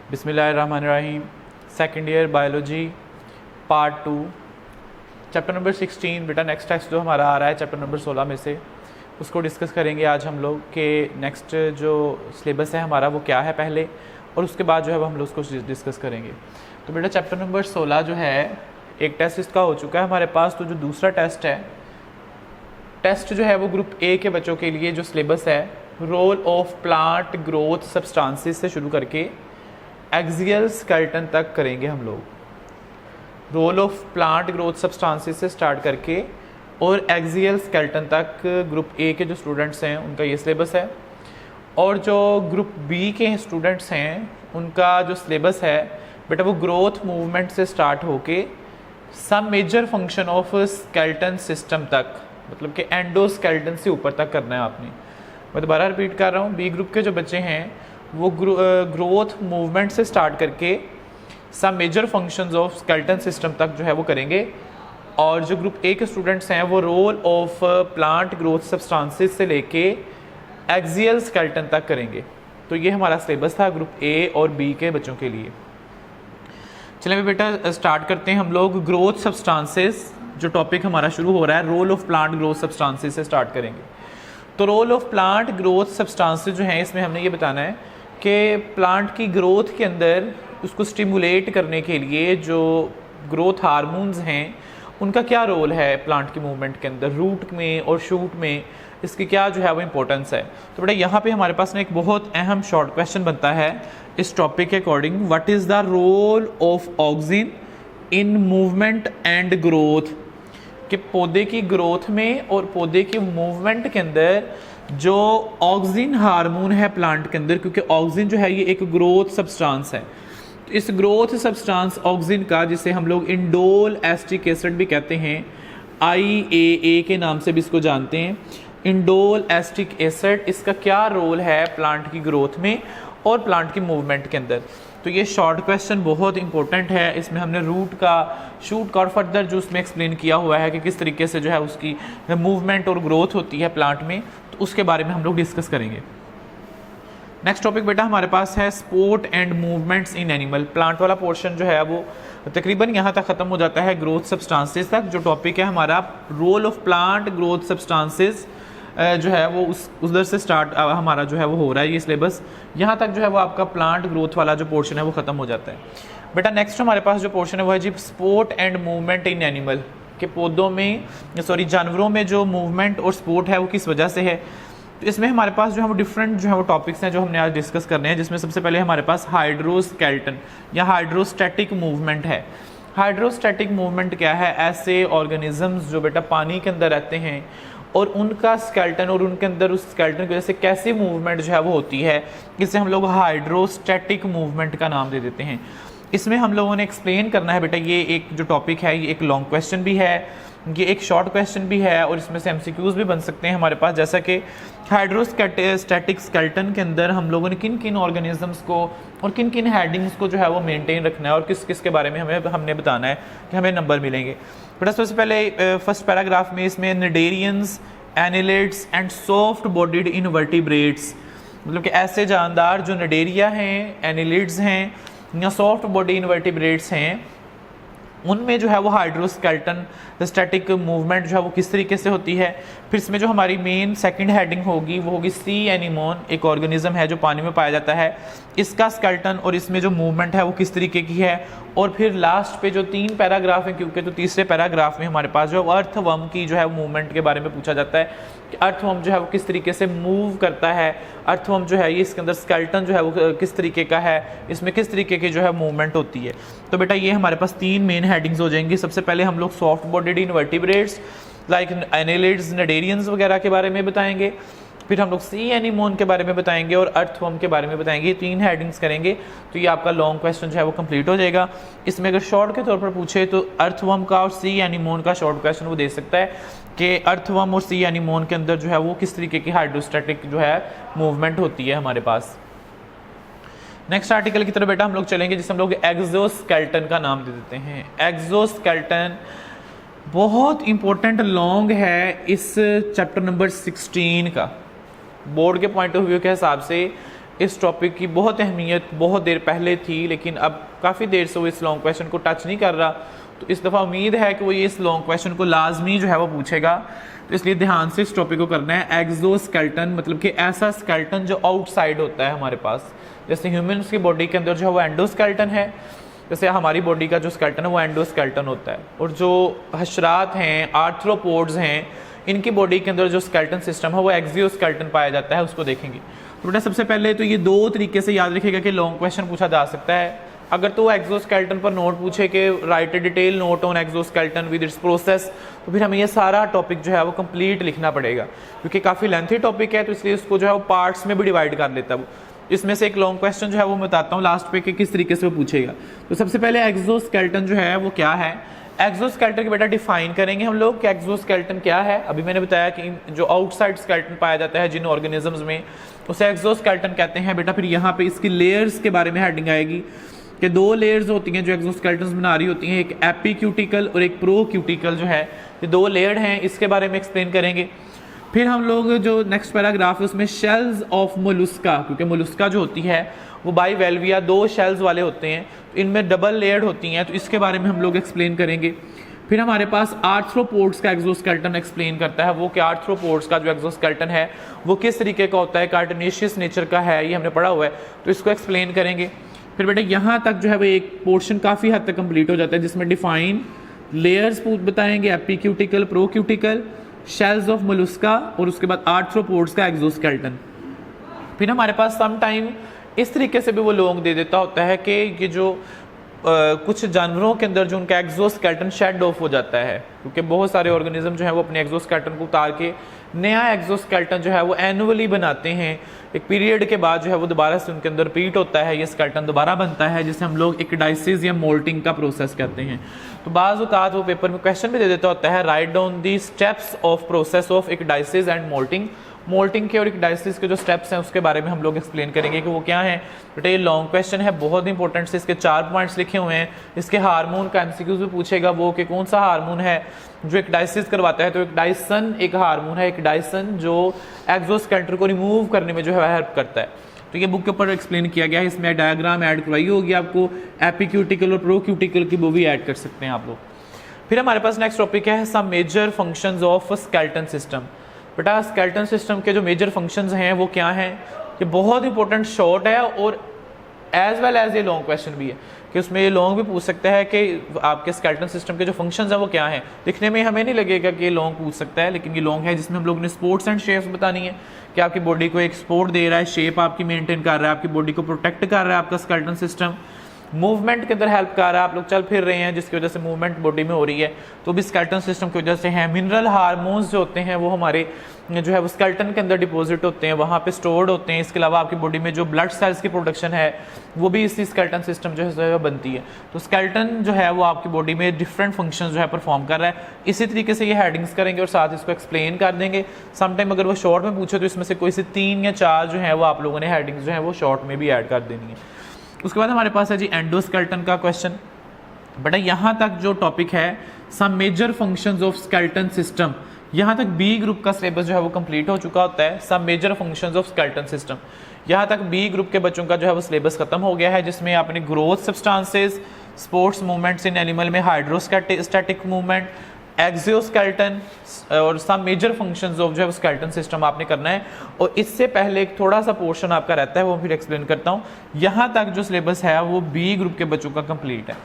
बिस्मिल्लाहिर्रहमानिर्रहीम। Second year biology part 2 chapter number 16। बेटा next test जो हमारा आ रहा है चैप्टर नंबर 16 में से उसको डिस्कस करेंगे आज हम लोग कि नेक्स्ट जो सिलेबस है हमारा वो क्या है पहले, और उसके बाद जो है वो हम लोग उसको डिस्कस करेंगे। तो बेटा चैप्टर नंबर 16 जो है एक टेस्ट इसका हो चुका है हमारे पास। तो जो दूसरा टेस्ट जो है वो ग्रुप ए के बच्चों के लिए जो सिलेबस है role of plant growth substances से शुरू करके एक्सियल स्केलेटन तक करेंगे हम लोग। Role of plant growth substances से स्टार्ट करके और एक्सियल स्केलेटन तक ग्रुप ए के जो स्टूडेंट्स हैं उनका ये सिलेबस है, और जो ग्रुप बी के स्टूडेंट्स हैं उनका जो सिलेबस है बेटा वो ग्रोथ मूवमेंट से स्टार्ट होके some major function of skeleton system तक, मतलब कि एंडोस्केलेटन से ऊपर तक करना है आपने। मैं दोबारा रिपीट कर रहा हूँ, बी ग्रुप के जो बच्चे हैं वो ग्रोथ मूवमेंट से स्टार्ट करके some major functions of skeleton system तक जो है वो करेंगे, और जो ग्रुप ए के स्टूडेंट्स हैं वो role of plant growth substances से लेके एक्सियल स्केलेटन तक करेंगे। तो ये हमारा सिलेबस था ग्रुप ए और बी के बच्चों के लिए। चलिए बेटा स्टार्ट करते हैं हम लोग ग्रोथ सब्सटेंसेस। जो टॉपिक हमारा शुरू हो रहा है role of plant growth substances से स्टार्ट करेंगे। तो role of plant growth substances जो हैं इसमें हमने ये बताना है कि प्लांट की ग्रोथ के अंदर उसको स्टिमुलेट करने के लिए जो ग्रोथ हार्मोन्स हैं उनका क्या रोल है प्लांट की मूवमेंट के अंदर, रूट में और शूट में इसकी क्या जो है वो इम्पोर्टेंस है। तो बेटा यहाँ पे हमारे पास ना एक बहुत अहम शॉर्ट क्वेश्चन बनता है इस टॉपिक के according, what is the role of oxygen in movement and growth, कि पौधे की ग्रोथ में और पौधे की मूवमेंट के अंदर जो ऑक्सीजन हार्मोन है प्लांट के अंदर, क्योंकि ऑक्सीजन जो है ये एक ग्रोथ सब्सटेंस है। तो इस ग्रोथ सब्सटेंस ऑक्सीजन का, जिसे हम लोग इंडोल एस्टिक एसिड भी कहते हैं, IAA के नाम से भी इसको जानते हैं, इंडोल एस्टिक एसिड, इसका क्या रोल है प्लांट की ग्रोथ में और प्लांट की मूवमेंट के अंदर। तो ये शॉर्ट क्वेश्चन बहुत इंपॉर्टेंट है। इसमें हमने रूट का, शूट का और फर्दर जो उसमें एक्सप्लेन किया हुआ है कि किस तरीके से जो है उसकी मूवमेंट और ग्रोथ होती है प्लांट में, तो उसके बारे में हम लोग डिस्कस करेंगे। नेक्स्ट टॉपिक बेटा हमारे पास है sport and movements in animal. Plant वाला पोर्शन जो है वो तकरीबन यहाँ तक ख़त्म हो जाता है ग्रोथ सब्सटेंसेस तक। जो टॉपिक है हमारा role of plant growth substances जो है वो उधर से स्टार्ट हमारा जो है वो हो रहा है ये सिलेबस। यहाँ तक जो है वो आपका प्लांट ग्रोथ वाला जो पोर्शन है वो ख़त्म हो जाता है। बेटा नेक्स्ट हमारे पास जो पोर्शन है वो है जी sport and movement in animal, के पौधों में जानवरों में जो मूवमेंट और स्पोर्ट है वो किस वजह से है। तो इसमें हमारे पास जो है वो डिफरेंट जो है वो टॉपिक्स हैं जो हमने आज डिस्कस करने हैं, जिसमें सबसे पहले हमारे पास हाइड्रोस्केलेटन या हाइड्रोस्टैटिक मूवमेंट है। हाइड्रोस्टैटिक मूवमेंट क्या है? ऐसे ऑर्गेनिजम्स जो बेटा पानी के अंदर रहते हैं और उनका स्केलेटन और उनके अंदर उस स्केलेटन की वजह से कैसी मूवमेंट जो है वो होती है, इसे हम लोग हाइड्रोस्टैटिक मूवमेंट का नाम दे देते हैं। इसमें हम लोगों ने एक्सप्लेन करना है बेटा, ये एक जो टॉपिक है ये एक लॉन्ग क्वेश्चन भी है, ये एक शॉर्ट क्वेश्चन भी है, और इसमें से MCQs भी बन सकते हैं हमारे पास, जैसा कि हाइड्रोस्टैटिक स्केलेटन के अंदर हम लोगों ने किन किन ऑर्गेनिजम्स को और किन किन हेडिंग्स को जो है वो मेंटेन रखना है और किस किस के बारे में हमने बताना है कि हमें नंबर मिलेंगे। बेटा सबसे पहले फर्स्ट पैराग्राफ में इसमें cnidarians, annelids and soft bodied invertebrates, मतलब कि ऐसे जानदार जो निडेरिया हैं, एनिलिड्स हैं या सॉफ्ट बॉडी इनवर्टिब्रेट्स हैं, उनमें जो है वो हाइड्रोस्केलेटन स्टैटिक मूवमेंट जो है वो किस तरीके से होती है। फिर इसमें जो हमारी मेन सेकंड हेडिंग होगी वो होगी सी एनीमोन, एक ऑर्गेनिज्म है जो पानी में पाया जाता है, इसका स्केलेटन और इसमें जो मूवमेंट है वो किस तरीके की है। और फिर लास्ट पे जो 3 पैराग्राफ है, क्योंकि तो तीसरे पैराग्राफ में हमारे पास जो अर्थवर्म की जो है मूवमेंट के बारे में पूछा जाता है कि अर्थवर्म जो है वो किस तरीके से मूव करता है, अर्थवर्म जो है ये इसके अंदर स्केलेटन जो है वो किस तरीके का है, इसमें किस तरीके की जो है मूवमेंट होती है। तो बेटा ये हमारे पास 3 मेन हेडिंग्स हो जाएंगी। सबसे पहले हम लोग soft bodied invertebrates like annelids, cnidarians वगैरह के बारे में बताएंगे। फिर हम लोग सी एनीमोन के बारे में बताएंगे और अर्थवर्म के बारे में बताएंगे। 3 हेडिंग्स करेंगे तो ये आपका लॉन्ग क्वेश्चन जो है वो कंप्लीट हो जाएगा। इसमें अगर शॉर्ट के तौर पर पूछे तो अर्थवर्म का और सी एनीमोन का शॉर्ट क्वेश्चन वो दे सकता है कि अर्थवर्म और सी एनीमोन के अंदर जो है वो किस तरीके की हाइड्रोस्टैटिक जो है मूवमेंट होती है हमारे पास। नेक्स्ट आर्टिकल की तरफ बेटा हम लोग चलेंगे, जिसे हम लोग एक्सोस्केलेटन का नाम दे देते हैं। एक्सोस्केलेटन बहुत इंपॉर्टेंट लॉन्ग है इस चैप्टर नंबर 16 का। बोर्ड के पॉइंट ऑफ व्यू के हिसाब से इस टॉपिक की बहुत अहमियत बहुत देर पहले थी, लेकिन अब काफ़ी देर से वो इस लॉन्ग क्वेश्चन को टच नहीं कर रहा, तो इस दफ़ा उम्मीद है कि वो ये इस लॉन्ग क्वेश्चन को लाजमी जो है वो पूछेगा। तो इसलिए ध्यान से इस टॉपिक को करना है। एक्सोस्केलेटन मतलब कि ऐसा स्केलेटन जो आउटसाइड होता है हमारे पास, जैसे ह्यूमन्स की बॉडी के अंदर जो है वो एंडोस्केलेटन है, जैसे हमारी बॉडी का जो स्केलेटन है वो एंडोस्केलेटन होता है। और जो हशरात हैं, आर्थ्रोपोड्स हैं, इनकी बॉडी के अंदर जो स्केलेटन सिस्टम है वो एक्सियोस्केलेटन पाया जाता है, उसको देखेंगे। तो बेटा सबसे पहले तो ये दो तरीके से याद रखिएगा कि लॉन्ग क्वेश्चन पूछा जा सकता है। अगर तो एक्सोस्केलेटन पर नोट पूछे कि right A detail note on exoskeleton with its process, तो फिर हमें ये सारा टॉपिक जो है वो कंप्लीट लिखना पड़ेगा, क्योंकि काफ़ी लेंथी टॉपिक है, तो इसलिए उसको जो है वो पार्ट्स में भी डिवाइड कर लेता है वो। इसमें से एक लॉन्ग क्वेश्चन जो है वो मैं बताता हूँ लास्ट पे कि किस तरीके से वो पूछेगा। तो सबसे पहले एक्सोस्केलेटन जो है वो क्या है। एक्सोस्केलेटन के बेटा डिफाइन करेंगे हम लोग कि एक्सोस्केलेटन क्या है। अभी मैंने बताया कि जो आउटसाइड स्केलेटन पाया जाता है जिन ऑर्गेनिजम्स में, उसे एक्सोस्केलेटन कहते हैं बेटा। फिर यहाँ पे इसकी लेयर्स के बारे में हेडिंग आएगी कि दो लेयर्स होती हैं जो एक्सोस्केलेटन्स बना रही होती हैं, एक एपीक्यूटिकल और एक प्रोक्यूटिकल जो है, ये दो लेयर्ड हैं, इसके बारे में एक्सप्लेन करेंगे। फिर हम लोग जो नेक्स्ट पैराग्राफ है उसमें शेल्स ऑफ मोलुस्का, क्योंकि मोलुस्का जो होती है वो बाइवेल्विया, दो शेल्स वाले होते हैं, तो इनमें डबल लेयर्ड होती हैं, तो इसके बारे में हम लोग एक्सप्लेन करेंगे। फिर हमारे पास आर्थ्रोपोड्स का एक्सोस्केलेटन एक्सप्लेन करता है, वो कि आर्थ्रोपोड्स का जो एक्सोस्केलेटन है वो किस तरीके का होता है, कार्टिनेशियस नेचर का है, ये हमने पढ़ा हुआ है, तो इसको एक्सप्लेन करेंगे। फिर बेटा यहाँ तक जो है वो एक पोर्शन काफ़ी हद तक कंप्लीट हो जाता है, जिसमें डिफाइन लेयर्स बताएंगे, एपीक्यूटिकल, प्रोक्यूटिकल, शेल्स ऑफ मोलुस्का, और उसके बाद आर्थ्रोपोड्स का एक्सोस्केलेटन। फिर हमारे पास सम टाइम इस तरीके से भी वो लॉन्ग दे देता होता है कि ये जो कुछ जानवरों के अंदर जो उनका एक्सोस्केलेटन शेड ऑफ हो जाता है, क्योंकि बहुत सारे ऑर्गेनिज्म जो है वो अपने एक्सोस्केलेटन को उतार के नया एक्सोस्केलेटन जो है वो एनुअली बनाते हैं। एक पीरियड के बाद जो है वो दोबारा से उनके अंदर रिपीट होता है, ये स्केलेटन दोबारा बनता है, जिसे हम लोग इक्डाइसिस या मोल्टिंग का प्रोसेस कहते हैं। तो बाज़ औक़ात वो पेपर में क्वेश्चन भी दे देता होता है, write down the steps of process of ecdysis and moulting. Moulting के और इक्डाइसिस के जो स्टेप्स हैं उसके बारे में हम लोग एक्सप्लेन करेंगे कि वो क्या है। बेटा ये लॉन्ग क्वेश्चन है, बहुत इंपॉर्टेंट से, इसके 4 पॉइंट्स लिखे हुए हैं। इसके हार्मोन का एमसीक्यूज भी पूछेगा, वो कि कौन सा हार्मोन है जो इक्डाइसिस करवाता है। तो इक्डाइसन एक हार्मोन है, इक्डाइसन जो एक्सोस्केलेटन को रिमूव करने में जो है हेल्प करता है। तो ये बुक के ऊपर एक्सप्लेन किया गया है, इसमें डायग्राम ऐड करवाई होगी आपको, एपीक्यूटिकल और प्रोक्यूटिकल की वो भी ऐड कर सकते हैं आप लोग। फिर हमारे पास नेक्स्ट टॉपिक है some major functions of skeleton system. बेटा स्केलेटन सिस्टम के जो मेजर फंक्शंस हैं वो क्या हैं, ये बहुत इंपॉर्टेंट शॉर्ट है और एज वेल एज ये लॉन्ग क्वेश्चन भी है, कि उसमें ये लॉन्ग भी पूछ सकता है कि आपके स्केलेटन सिस्टम के जो फंक्शंस हैं वो क्या हैं। दिखने में हमें नहीं लगेगा कि ये लॉन्ग पूछ सकता है, लेकिन ये लॉन्ग है, जिसमें हम लोग ने स्पोर्ट्स एंड शेप्स बतानी है कि आपकी बॉडी को एक सपोर्ट दे रहा है, शेप आपकी मेंटेन कर रहा है, आपकी बॉडी को प्रोटेक्ट कर रहा है आपका स्केलेटन सिस्टम, मूवमेंट के अंदर हेल्प कर रहा है, आप लोग चल फिर रहे हैं जिसकी वजह से मूवमेंट बॉडी में हो रही है, तो भी स्केलेटन सिस्टम की वजह से है। मिनरल हार्मोन्स जो होते हैं वो हमारे जो है वो स्केलेटन के अंदर डिपॉजिट होते हैं, वहाँ पे स्टोर्ड होते हैं। इसके अलावा आपकी बॉडी में जो ब्लड सेल्स की प्रोडक्शन है वो भी इसी स्केलेटन सिस्टम जो है बनती है। तो स्केलेटन जो है वो आपकी बॉडी में डिफरेंट फंक्शंस जो है परफॉर्म कर रहा है। इसी तरीके से ये हेडिंग्स करेंगे और साथ इसको एक्सप्लेन कर देंगे। समटाइम अगर वो शॉर्ट में पूछे तो इसमें से कोई से 3 या 4 जो है वो आप लोगों ने हेडिंग्स जो है वो शॉर्ट में भी ऐड कर देनी है। उसके बाद हमारे पास है जी एंडोस्केलेटन का क्वेश्चन। बेटा यहाँ तक जो टॉपिक है some major functions of skeleton system, यहाँ तक बी ग्रुप का सिलेबस जो है वो कंप्लीट हो चुका होता है। Some major functions of skeleton system, यहाँ तक बी ग्रुप के बच्चों का जो है वो सिलेबस खत्म हो गया है, जिसमें आपने growth substances, sports movements in animal में हाइड्रोस्टैटिक मूवमेंट, एक्सियोस्केलेटन और सम मेजर फंक्शंस ऑफ जो है स्केलेटन सिस्टम आपने करना है। और इससे पहले एक थोड़ा सा पोर्शन आपका रहता है, वो फिर एक्सप्लेन करता हूँ। यहाँ तक जो सिलेबस है वो बी ग्रुप के बच्चों का कंप्लीट है।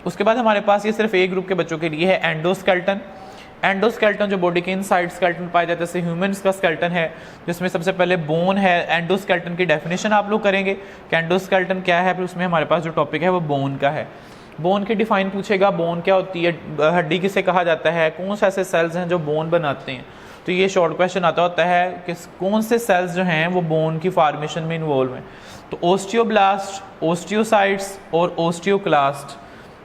उसके बाद हमारे पास ये सिर्फ ए ग्रुप के बच्चों के लिए है एंडोस्केलेटन। एंडोस्केलेटन जो बॉडी के इनसाइड स्केलेटन पाया जाता है, जैसे ह्यूमंस का स्केलेटन है जिसमें सबसे पहले बोन है। एंडोस्केलेटन की डेफिनेशन आप लोग करेंगे कि एंडोस्केलेटन क्या है, फिर उसमें हमारे पास जो टॉपिक है वो बोन का है। बोन की डिफाइन पूछेगा, बोन क्या होती है, हड्डी किसे कहा जाता है, कौन से ऐसे सेल्स हैं जो बोन बनाते हैं। तो ये शॉर्ट क्वेश्चन आता होता है कि कौन से सेल्स जो हैं वो बोन की फॉर्मेशन में इन्वॉल्व हैं। तो ओस्टियोब्लास्ट, ओस्टियोसाइट्स और ओस्टियोक्लास्ट,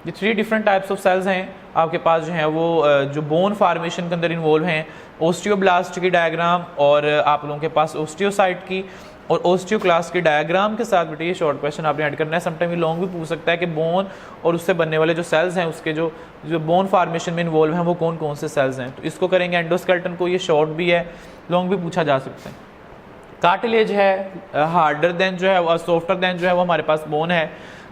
ये 3 डिफरेंट टाइप्स ऑफ सेल्स हैं आपके पास जो हैं वो जो बोन फार्मेशन के अंदर इन्वॉल्व हैं। ओस्टियोब्लास्ट की डायग्राम और आप लोगों के पास ओस्टियोसाइट की और ओस्टियोक्लास्ट के डायग्राम के साथ बेटे ये शॉर्ट क्वेश्चन आपने ऐड करना है। समटाइम ये लॉन्ग भी पूछ सकता है कि बोन और उससे बनने वाले जो सेल्स हैं उसके जो बोन फार्मेशन में इन्वॉल्व हैं वो कौन कौन से सेल्स हैं। तो इसको करेंगे एंडोस्केलेटन को, ये शॉर्ट भी है, लॉन्ग भी पूछा जा सकता है। कार्टिलेज है हार्डर देन जो है वो सॉफ्टर देन जो है वो हमारे पास बोन है।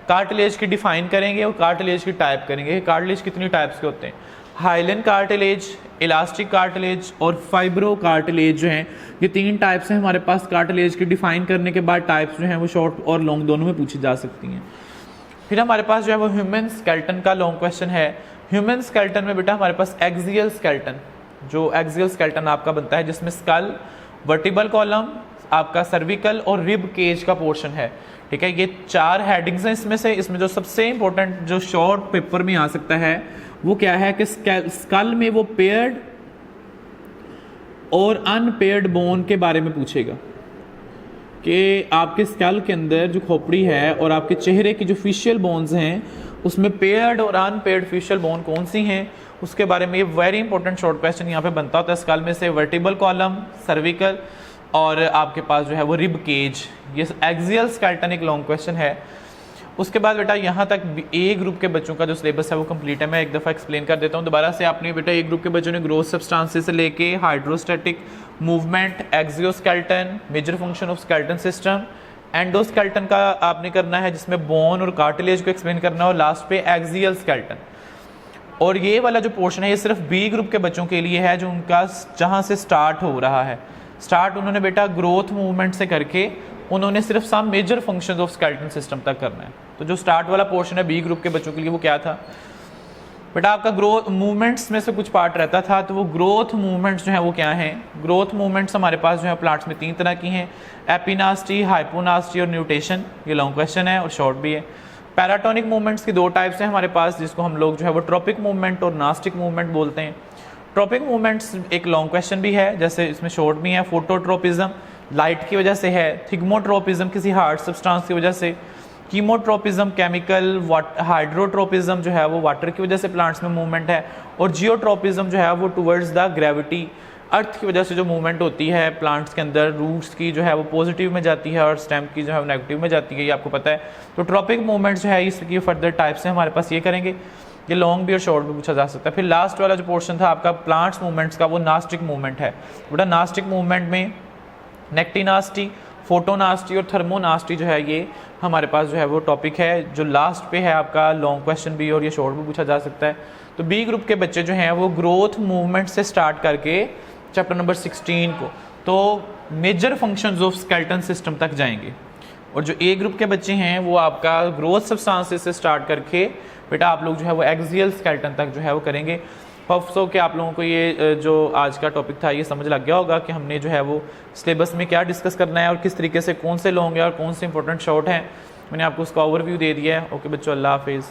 कार्टिलेज की डिफाइन करेंगे और कार्टिलेज की टाइप करेंगे। कार्टिलेज कितनी टाइप्स के होते हैं, हाइलन कार्टिलेज, इलास्टिक कार्टिलेज और फाइब्रो कार्टिलेज जो हैं, ये 3 टाइप्स हैं हमारे पास। कार्टिलेज की डिफाइन करने के बाद टाइप्स जो हैं वो शॉर्ट और लॉन्ग दोनों में पूछी जा सकती हैं। फिर हमारे पास जो है वो ह्यूमन स्केलेटन का लॉन्ग क्वेश्चन है। ह्यूमन स्केलेटन में बेटा हमारे पास एक्सियल स्केलेटन, जो एक्सियल स्केलेटन आपका बनता है जिसमें स्कल, वर्टिबल कॉलम, आपका सर्विकल और रिब केज का पोर्शन है। ठीक है, ये 4 हेडिंग्स हैं इसमें से। इसमें जो सबसे इंपॉर्टेंट जो शॉर्ट पेपर में आ सकता है वो क्या है कि स्कल में वो पेयर्ड और अनपेयर्ड बोन के बारे में पूछेगा कि आपके स्कल के अंदर जो खोपड़ी है और आपके चेहरे की जो फेशियल बोन्स हैं उसमें पेयर्ड और अनपेयर्ड फेशियल बोन कौन सी हैं, उसके बारे में ये वेरी इंपॉर्टेंट शॉर्ट क्वेश्चन यहाँ पे बनता होता है। स्कल में से वर्टिबल कॉलम, सर्विकल और आपके पास जो है वो रिब केज, ये एक्सियल स्केलेटन एक लॉन्ग क्वेश्चन है। उसके बाद बेटा यहाँ तक ए ग्रुप के बच्चों का जो सिलेबस है वो कंप्लीट है। मैं एक दफ़ा एक्सप्लेन कर देता हूँ दोबारा से। आपने बेटा ए ग्रुप के बच्चों ने ग्रोथ सब्सटेंसेस से लेके hydrostatic movement, exoskeleton, major function of skeleton system, endoskeleton का आपने करना है जिसमें बोन और कार्टिलेज को एक्सप्लेन करना है, और लास्ट पे एक्सियल स्केलेटन। और ये वाला जो पोर्शन है ये सिर्फ बी ग्रुप के बच्चों के लिए है, जो उनका जहाँ से स्टार्ट हो रहा है। स्टार्ट उन्होंने बेटा ग्रोथ मूवमेंट से करके उन्होंने सिर्फ some major functions of skeleton system तक करना है। तो जो स्टार्ट वाला पोर्शन है बी ग्रुप के बच्चों के लिए वो क्या था बेटा, आपका ग्रोथ मूवमेंट्स में से कुछ पार्ट रहता था। तो वो ग्रोथ मूवमेंट्स जो है वो क्या हैं, ग्रोथ मूवमेंट्स हमारे पास जो है प्लांट्स में 3 तरह की हैं, एपिनास्टी, हाइपोनास्टी और न्यूटेशन। ये लॉन्ग क्वेश्चन है और शॉर्ट भी है। पैराटोनिक मूवमेंट्स की 2 टाइप्स हैं हमारे पास, जिसको हम लोग जो है वो ट्रॉपिक मूवमेंट और नास्टिक मूवमेंट बोलते हैं। ट्रॉपिक मूवमेंट्स एक लॉन्ग क्वेश्चन भी है, जैसे इसमें शॉर्ट भी है। फोटोट्रोपिज्म लाइट की वजह से है, थिग्मोट्रोपिज्म किसी हार्ड सब्सटेंस की वजह से, कीमोट्रोपिज्म केमिकल, हाइड्रोट्रोपिज्म जो है वो वाटर की वजह से प्लांट्स में मूवमेंट है, और जियोट्रोपिज्म जो है वो टुवर्ड्स द ग्रेविटी, अर्थ की वजह से जो मूवमेंट होती है प्लांट्स के अंदर, रूट्स की जो है वो पॉजिटिव में जाती है और स्टेम की जो है वो नेगेटिव में जाती है, ये आपको पता है। तो ट्रॉपिक मूवमेंट जो है इसकी फर्दर टाइप्स हैं हमारे पास, ये करेंगे। ये लॉन्ग भी और शॉर्ट भी पूछा जा सकता है। फिर लास्ट वाला जो पोर्शन था आपका प्लांट्स मूवमेंट्स का, वो नास्टिक मूवमेंट है बेटा। नास्टिक मूवमेंट में नेक्टिनास्टी, फोटोनास्टी और थर्मोनास्टी जो है ये हमारे पास जो है वो टॉपिक है, जो लास्ट पे है आपका लॉन्ग क्वेश्चन भी और ये शॉर्ट भी पूछा जा सकता है। तो बी ग्रुप के बच्चे जो हैं वो ग्रोथ मूवमेंट से स्टार्ट करके चैप्टर नंबर 16 को तो major functions of skeleton system तक जाएंगे, और जो ए ग्रुप के बच्चे हैं वो आपका ग्रोथ सब्सटेंसेस से स्टार्ट करके बेटा आप लोग जो है वो एक्सियल स्केलेटन तक जो है वो करेंगे। होप्स कि आप लोगों को ये जो आज का टॉपिक था ये समझ लग गया होगा कि हमने जो है वो सिलेबस में क्या डिस्कस करना है और किस तरीके से कौन से लॉन्ग है और कौन से इंपॉर्टेंट शॉर्ट हैं। मैंने आपको उसका ओवरव्यू दे दिया है। ओके बच्चों, अल्लाह हाफिज़।